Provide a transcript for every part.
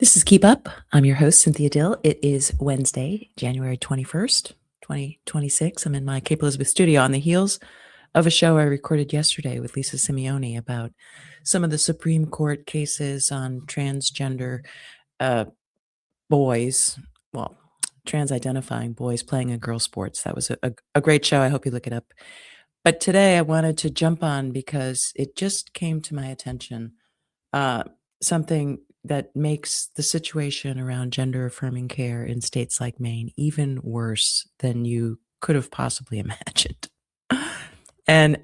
This is Keep Up. I'm your host, Cynthia Dill. It is Wednesday, January 21st, 2026. I'm in my Cape Elizabeth studio on the heels of a show I recorded yesterday with Lisa Simeone about some of the Supreme Court cases on transgender uh, boys, well, trans identifying boys playing in girl sports. That was a great show. I hope you look it up. But today I wanted to jump on because it just came to my attention uh, something that makes the situation around gender affirming care in states like Maine even worse than you could have possibly imagined. And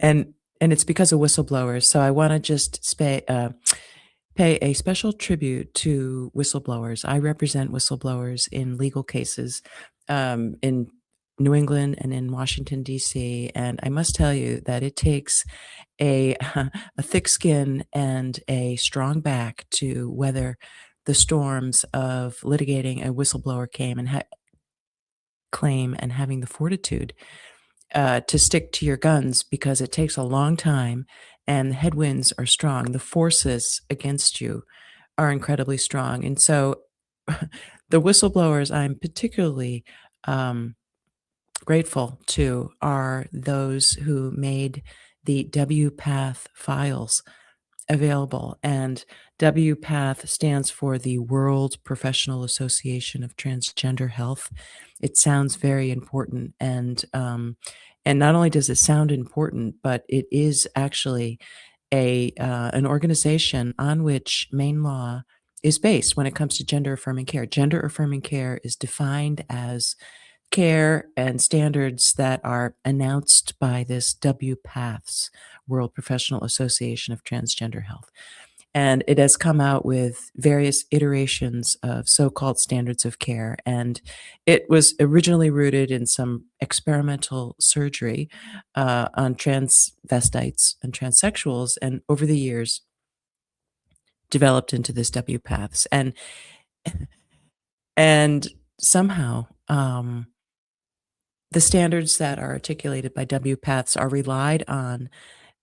it's because of whistleblowers. So I want to just pay a special tribute to whistleblowers. I represent whistleblowers in legal cases in New England and in Washington, D.C. And I must tell you that it takes a, a thick skin and a strong back to weather the storms of litigating a whistleblower claim and having the fortitude to stick to your guns because it takes a long time and the headwinds are strong. The forces against you are incredibly strong. And so the whistleblowers I'm particularly grateful to are those who made the WPATH files available. And WPATH stands for the World Professional Association of Transgender Health. It sounds very important, and not only does it sound important, but it is actually an organization on which Maine law is based when it comes to gender affirming care. Gender affirming care is defined as care and standards that are announced by this WPATHS, World Professional Association of Transgender Health. And it has come out with various iterations of so-called standards of care. And it was originally rooted in some experimental surgery on transvestites and transsexuals, and over the years developed into this WPATHS. And somehow the standards that are articulated by WPATHs are relied on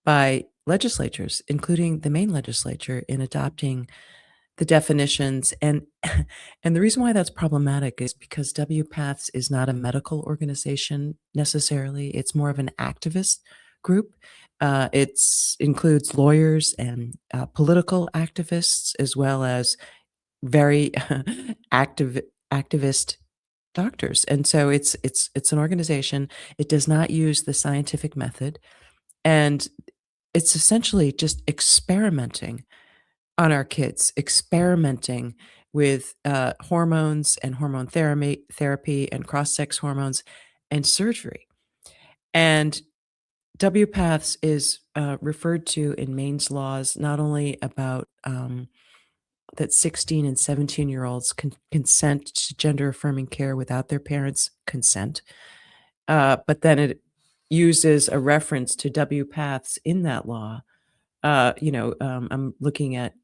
by legislatures, including the Maine legislature, in adopting the definitions. And and the reason why that's problematic is because WPATHs is not a medical organization necessarily. It's more of an activist group. It includes lawyers and political activists, as well as very activist doctors. And so it's an organization. It does not use the scientific method, and it's essentially just experimenting on our kids, experimenting with hormones and hormone therapy and cross-sex hormones and surgery. And WPATHs is referred to in Maine's laws not only about that 16 and 17-year-olds can consent to gender affirming care without their parents' consent, but then it uses a reference to WPATHs in that law. I'm looking at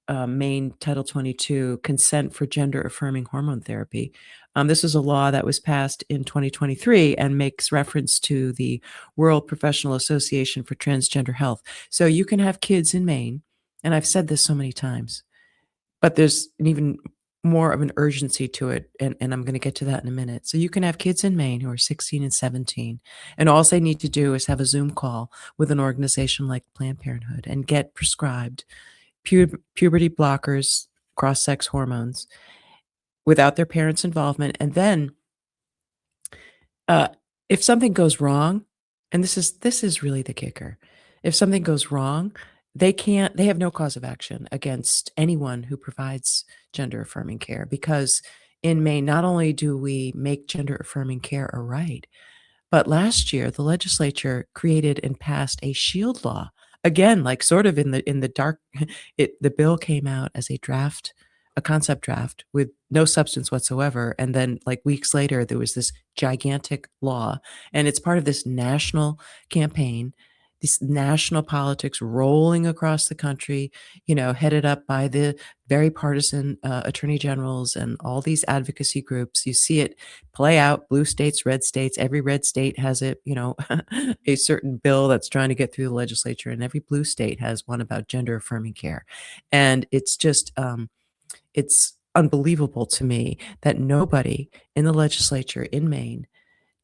Maine Title 22, Consent for Gender Affirming Hormone Therapy. This was a law that was passed in 2023 and makes reference to the World Professional Association for Transgender Health. So you can have kids in Maine, and I've said this so many times, but there's an even more of an urgency to it, and I'm going to get to that in a minute. So you can have kids in Maine who are 16 and 17, and all they need to do is have a Zoom call with an organization like Planned Parenthood and get prescribed puberty blockers, cross-sex hormones, without their parents' involvement. And then if something goes wrong, and this is really the kicker, if something goes wrong, they have no cause of action against anyone who provides gender affirming care, because in Maine, not only do we make gender affirming care a right, but last year the legislature created and passed a shield law. Again, like sort of in the dark, the bill came out as a concept draft with no substance whatsoever. And then like weeks later, there was this gigantic law, and it's part of this national campaign, this national politics rolling across the country, headed up by the very partisan attorney generals and all these advocacy groups. You see it play out, blue states, red states. Every red state has a certain bill that's trying to get through the legislature, and every blue state has one about gender affirming care. And it's just, It's unbelievable to me that nobody in the legislature in Maine,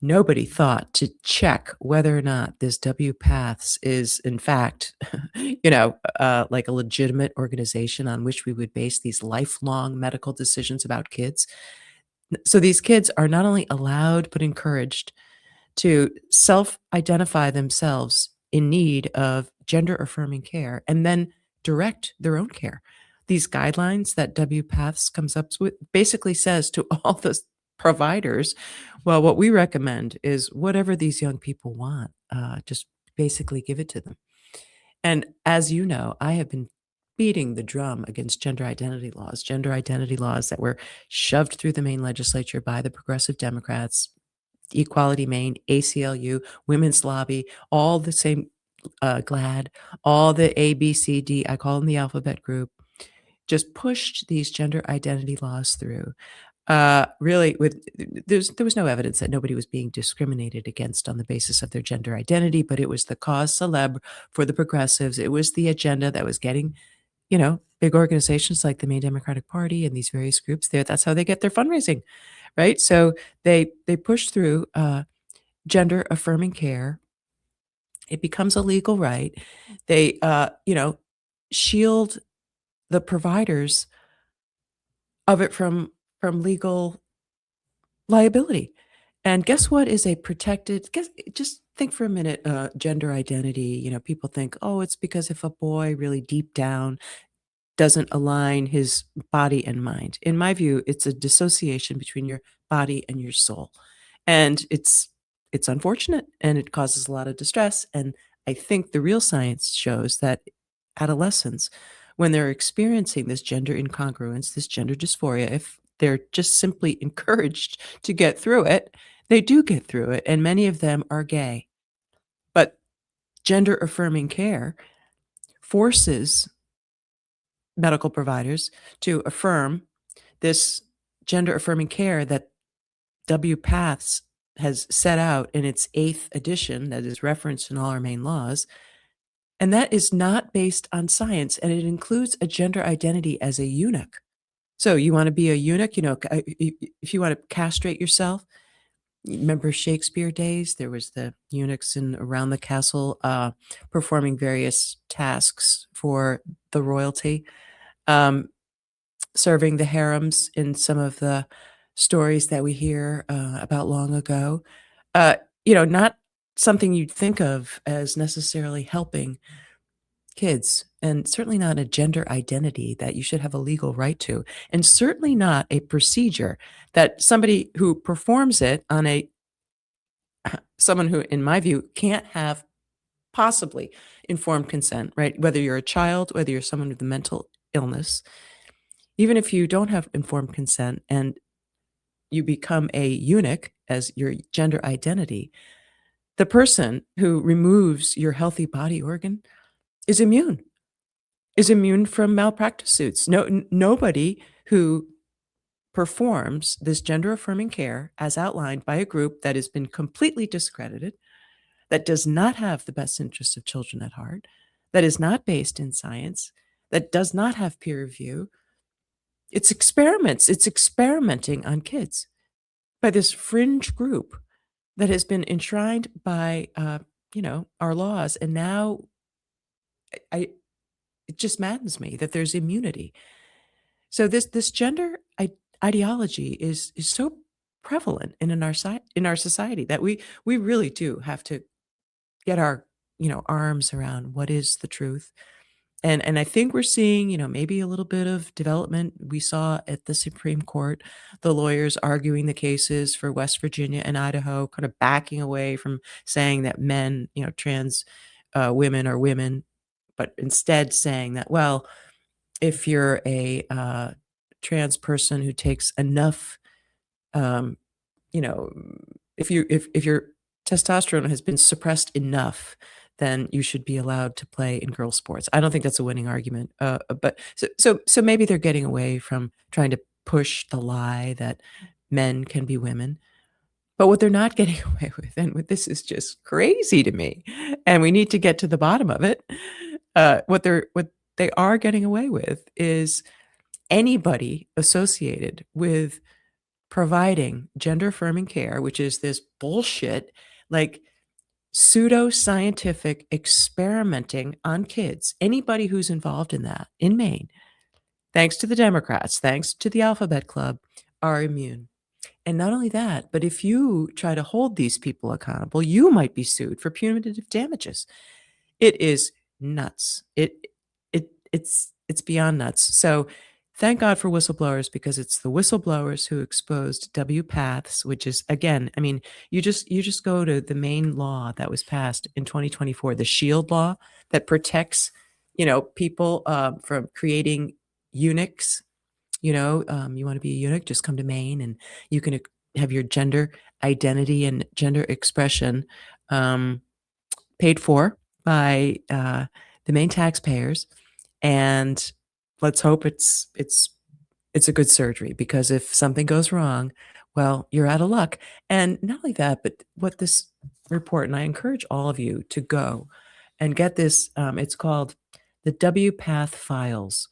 nobody thought to check whether or not this WPATHS is, in fact, like a legitimate organization on which we would base these lifelong medical decisions about kids. So these kids are not only allowed but encouraged to self-identify themselves in need of gender-affirming care and then direct their own care. These guidelines that WPATHS comes up with basically says to all the providers, well, what we recommend is whatever these young people want, just basically give it to them. And as you know, I have been beating the drum against gender identity laws that were shoved through the Maine legislature by the progressive Democrats, Equality Maine, ACLU, Women's Lobby, all the same, GLAAD, all the A, B, C, D, I call them the alphabet group, just pushed these gender identity laws through. Really, there was no evidence that nobody was being discriminated against on the basis of their gender identity, but it was the cause célèbre for the progressives. It was the agenda that was getting, big organizations like the Maine Democratic Party and these various groups there. That's how they get their fundraising, right? So they push through gender affirming care. It becomes a legal right. They shield the providers of it from legal liability. And guess what is a protected guess just think for a minute, gender identity, people think, "Oh, it's because if a boy really deep down doesn't align his body and mind." In my view, it's a dissociation between your body and your soul. And it's unfortunate and it causes a lot of distress. And I think the real science shows that adolescents, when they're experiencing this gender incongruence, this gender dysphoria, if they're just simply encouraged to get through it, they do get through it. And many of them are gay. But gender affirming care forces medical providers to affirm this gender affirming care that WPATHS has set out in its 8th edition that is referenced in all our Maine laws. And that is not based on science, and it includes a gender identity as a eunuch. So you want to be a eunuch, if you want to castrate yourself, remember Shakespeare days? There was the eunuchs in around the castle performing various tasks for the royalty. Um, Serving the harems in some of the stories that we hear about long ago. Uh, not something you'd think of as necessarily helping kids, and certainly not a gender identity that you should have a legal right to, and certainly not a procedure that somebody who performs it on someone who, in my view, can't have possibly informed consent, right? Whether you're a child, whether you're someone with a mental illness, even if you don't have informed consent and you become a eunuch as your gender identity, the person who removes your healthy body organ is immune from malpractice suits. Nobody who performs this gender affirming care as outlined by a group that has been completely discredited, that does not have the best interests of children at heart, that is not based in science, that does not have peer review. It's experiments. It's experimenting on kids by this fringe group that has been enshrined by, our laws. And now it just maddens me that there's immunity. So this gender ideology is so prevalent in our society that we really do have to get our arms around what is the truth. And I think we're seeing, maybe a little bit of development. We saw at the Supreme Court, the lawyers arguing the cases for West Virginia and Idaho, kind of backing away from saying that men, trans women are women, but instead saying that, well, if you're a trans person who takes enough, um, you know, if your testosterone has been suppressed enough, then you should be allowed to play in girl sports. I don't think that's a winning argument, but so maybe they're getting away from trying to push the lie that men can be women. But what they're not getting away with, and what this is just crazy to me, and we need to get to the bottom of it. What they are getting away with is anybody associated with providing gender affirming care, which is this bullshit, like pseudo-scientific experimenting on kids, anybody who's involved in that in Maine, thanks to the Democrats, thanks to the Alphabet Club, are immune. And not only that, but if you try to hold these people accountable, you might be sued for punitive damages. It is nuts. It's beyond nuts. So thank God for whistleblowers, because it's the whistleblowers who exposed WPATHs, which is, again, I mean, you just go to the Maine law that was passed in 2024, the SHIELD law that protects, people from creating eunuchs. You want to be a eunuch, just come to Maine and you can have your gender identity and gender expression um, paid for by the Maine taxpayers. And let's hope it's a good surgery, because if something goes wrong, well, you're out of luck. And not only that, but what this report, and I encourage all of you to go and get this, it's called the WPATH Files,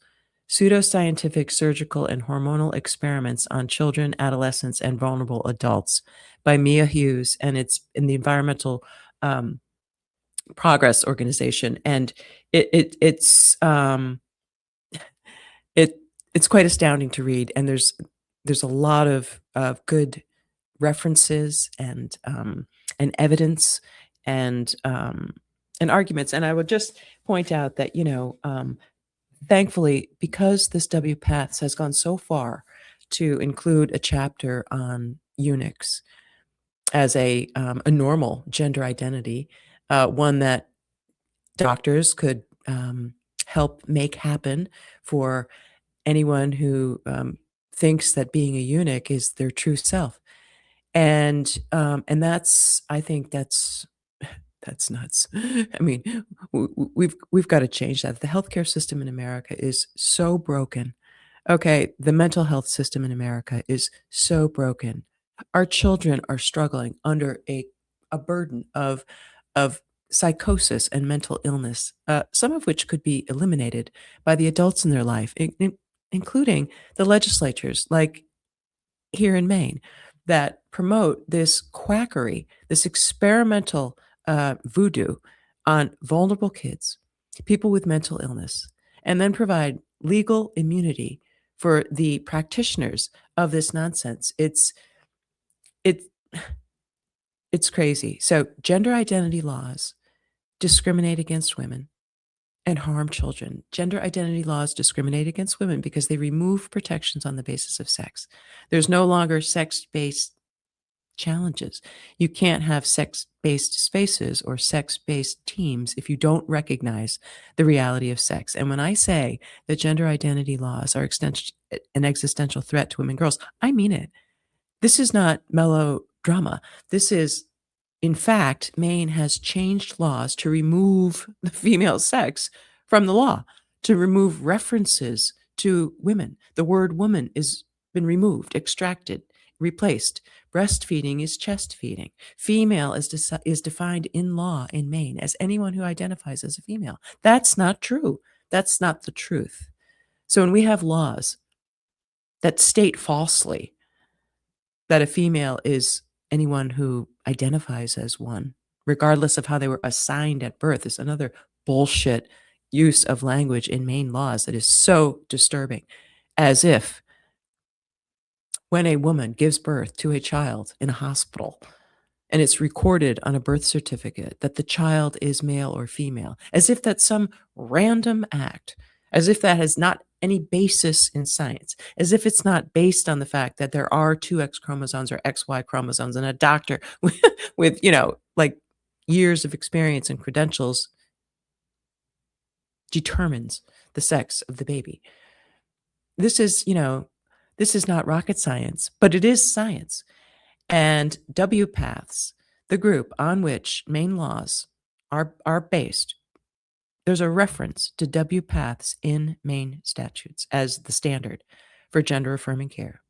Pseudoscientific Surgical and Hormonal Experiments on Children, Adolescents, and Vulnerable Adults by Mia Hughes, and it's in the Environmental um, Progress Organization. And it it's quite astounding to read, and there's a lot of good references and evidence and arguments. And I would just point out that thankfully, because this WPATHs has gone so far to include a chapter on eunuchs as a normal gender identity, one that doctors could help make happen for anyone who thinks that being a eunuch is their true self. And that's, I think that's nuts. I mean, we've got to change that. The healthcare system in America is so broken. Okay, the mental health system in America is so broken. Our children are struggling under a burden of psychosis and mental illness, some of which could be eliminated by the adults in their life, including the legislatures, like here in Maine, that promote this quackery, this experimental voodoo on vulnerable kids, people with mental illness, and then provide legal immunity for the practitioners of this nonsense. It it's crazy. So gender identity laws discriminate against women and harm children. Gender identity laws discriminate against women because they remove protections on the basis of sex. There's no longer sex-based challenges. You can't have sex-based spaces or sex-based teams if you don't recognize the reality of sex. And when I say that gender identity laws are an existential threat to women and girls, I mean it. This is not melodrama. This is, in fact, Maine has changed laws to remove the female sex from the law, to remove references to women. The word woman has been removed, extracted, replaced. Breastfeeding is chest feeding. Female is defined in law in Maine as anyone who identifies as a female. That's not true. That's not the truth. So when we have laws that state falsely that a female is anyone who identifies as one, regardless of how they were assigned at birth, is another bullshit use of language in Maine laws that is so disturbing. As if when a woman gives birth to a child in a hospital and it's recorded on a birth certificate that the child is male or female, as if that's some random act, as if that has not any basis in science, as if it's not based on the fact that there are two X chromosomes or XY chromosomes, and a doctor with like years of experience and credentials determines the sex of the baby. This is not rocket science, but it is science. And WPATHs, the group on which Maine laws are based, there's a reference to WPATHs in Maine statutes as the standard for gender affirming care.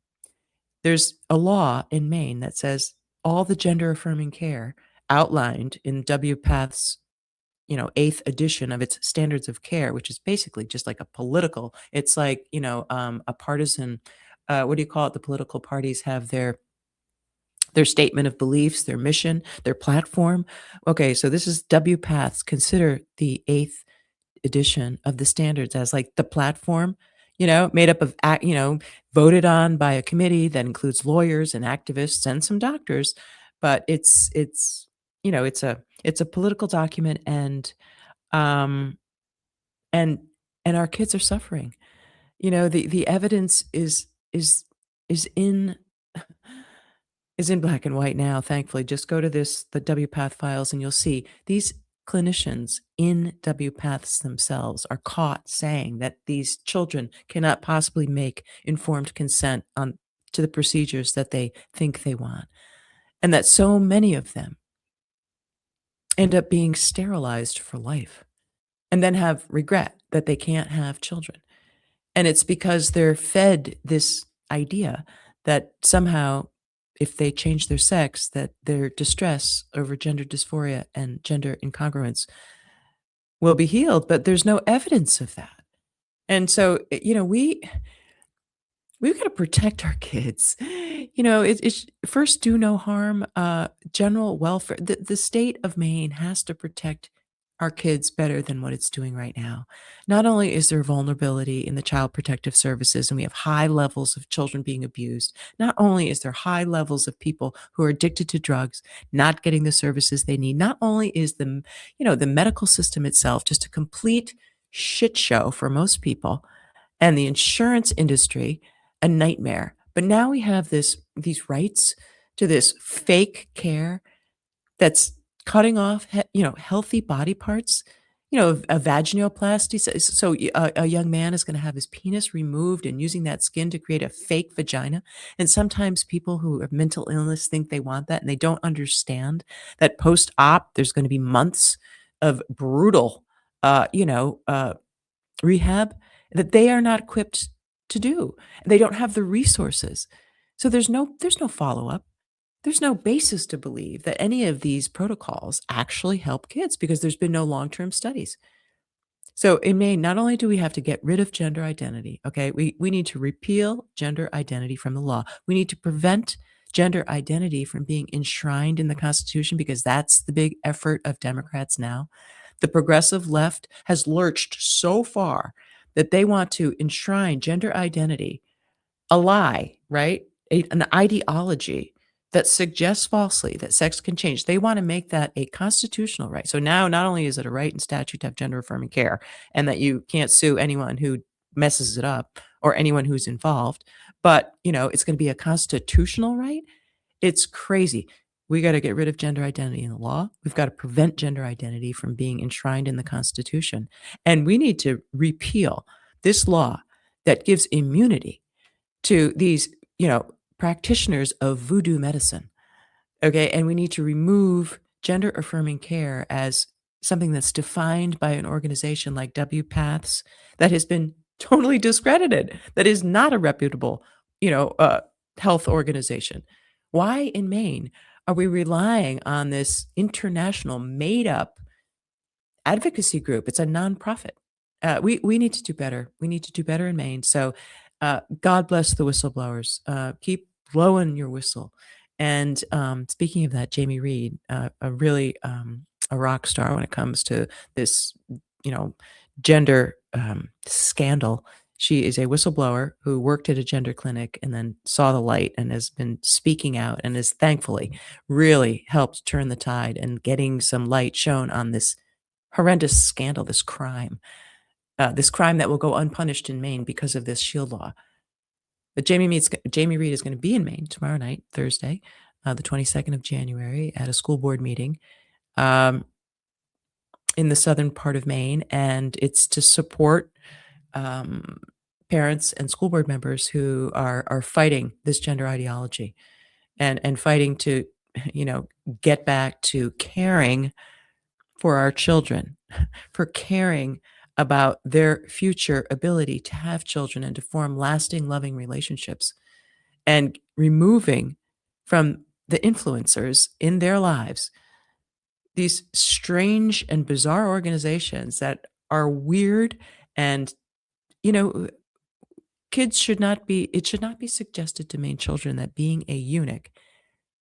There's a law in Maine that says all the gender affirming care outlined in WPATHs eighth edition of its standards of care, which is basically just like a political. It's like a partisan. What do you call it? The political parties have their statement of beliefs, their mission, their platform. Okay, so this is WPATHs. Consider the eighth edition of the standards as like the platform, made up of, voted on by a committee that includes lawyers and activists and some doctors. But it's a political document, um, and and our kids are suffering. The evidence is in is in black and white now, thankfully. Just go to the WPATH files and you'll see these clinicians in WPATHs themselves are caught saying that these children cannot possibly make informed consent on to the procedures that they think they want, and that so many of them end up being sterilized for life and then have regret that they can't have children. And it's because they're fed this idea that somehow, if they change their sex, that their distress over gender dysphoria and gender incongruence will be healed, but there's no evidence of that. And so, we've got to protect our kids. It's first, do no harm, general welfare. The state of Maine has to protect our kids better than what it's doing right now. Not only is there vulnerability in the child protective services, and we have high levels of children being abused, not only is there high levels of people who are addicted to drugs, not getting the services they need, not only is the medical system itself just a complete shit show for most people, and the insurance industry a nightmare. But now we have these rights to this fake care that's cutting off healthy body parts, a vaginoplasty. So a young man is going to have his penis removed and using that skin to create a fake vagina. And sometimes people who have mental illness think they want that, and they don't understand that post-op there's going to be months of brutal rehab that they are not equipped to do. They don't have the resources. So there's no follow-up. There's no basis to believe that any of these protocols actually help kids because there's been no long-term studies. So in Maine, not only do we have to get rid of gender identity, okay, we need to repeal gender identity from the law. We need to prevent gender identity from being enshrined in the Constitution because that's the big effort of Democrats now. The progressive left has lurched so far that they want to enshrine gender identity, a lie, right? An ideology that suggests falsely that sex can change. They want to make that a constitutional right. So now not only is it a right in statute to have gender affirming care and that you can't sue anyone who messes it up or anyone who's involved, but it's going to be a constitutional right. It's crazy. We got to get rid of gender identity in the law. We've got to prevent gender identity from being enshrined in the Constitution. And we need to repeal this law that gives immunity to these, practitioners of voodoo medicine. Okay. And we need to remove gender affirming care as something that's defined by an organization like WPATHs that has been totally discredited, that is not a reputable, health organization. Why in Maine are we relying on this international made up advocacy group? It's a nonprofit. We need to do better. We need to do better in Maine. So God bless the whistleblowers. Keep blowing your whistle. And speaking of that, Jamie Reed, a really a rock star when it comes to this, gender scandal. She is a whistleblower who worked at a gender clinic and then saw the light and has been speaking out and has thankfully really helped turn the tide and getting some light shown on this horrendous scandal, this crime that will go unpunished in Maine because of this shield law. But Jamie Reed is going to be in Maine tomorrow night, Thursday, the 22nd of January, at a school board meeting in the southern part of Maine, and it's to support parents and school board members who are fighting this gender ideology and fighting to, get back to caring for our children, for caring about their future ability to have children and to form lasting, loving relationships, and removing from the influencers in their lives these strange and bizarre organizations that are weird and, you know, kids should not be it should not be suggested to Maine children that being a eunuch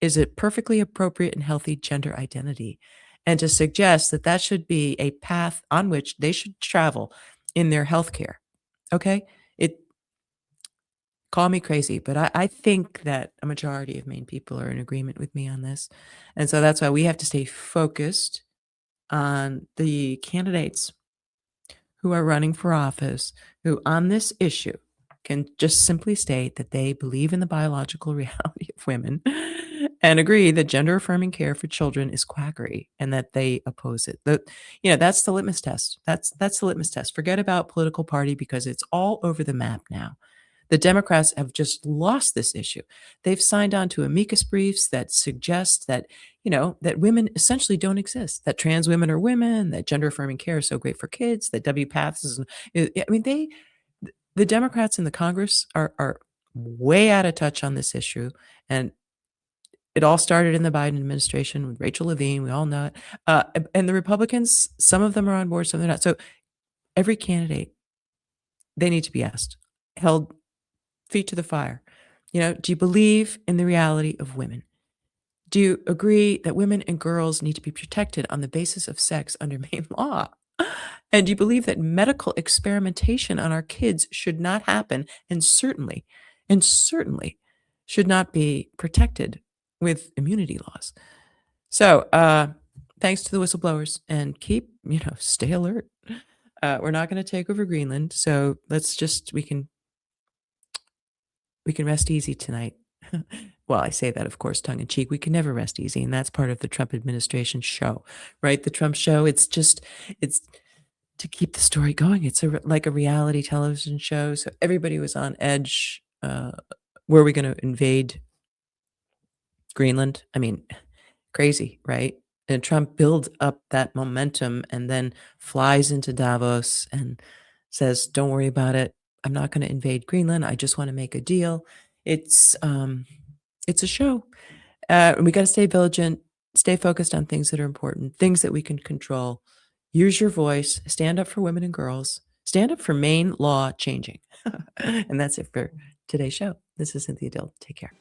is a perfectly appropriate and healthy gender identity, and to suggest that that should be a path on which they should travel in their healthcare, okay? It Call me crazy, but I think that a majority of Maine people are in agreement with me on this, and so that's why we have to stay focused on the candidates who are running for office, who on this issue can just simply state that they believe in the biological reality of women and agree that gender affirming care for children is quackery and that they oppose it. That's the litmus test. That's the litmus test. Forget about political party because it's all over the map now. The Democrats have just lost this issue. They've signed on to amicus briefs that suggest that, that women essentially don't exist, that trans women are women, that gender affirming care is so great for kids, that WPATH I mean, the Democrats in the Congress are way out of touch on this issue. And it all started in the Biden administration with Rachel Levine. We all know it. And the Republicans, some of them are on board, some they're not. So every candidate, they need to be asked, held feet to the fire. Do you believe in the reality of women? Do you agree that women and girls need to be protected on the basis of sex under Maine law? And do you believe that medical experimentation on our kids should not happen and certainly should not be protected with immunity laws? So, thanks to the whistleblowers and stay alert. We're not going to take over Greenland. So we can rest easy tonight. Well, I say that, of course, tongue in cheek. We can never rest easy, and that's part of the Trump administration show, right? The Trump show, it's to keep the story going. It's like a reality television show. So everybody was on edge. Were we going to invade Greenland? I mean, crazy, right? And Trump builds up that momentum and then flies into Davos and says, "Don't worry about it. I'm not going to invade Greenland. I just want to make a deal." It's a show. And we got to stay vigilant, stay focused on things that are important, things that we can control. Use your voice. Stand up for women and girls. Stand up for Maine law changing. And that's it for today's show. This is Cynthia Dill. Take care.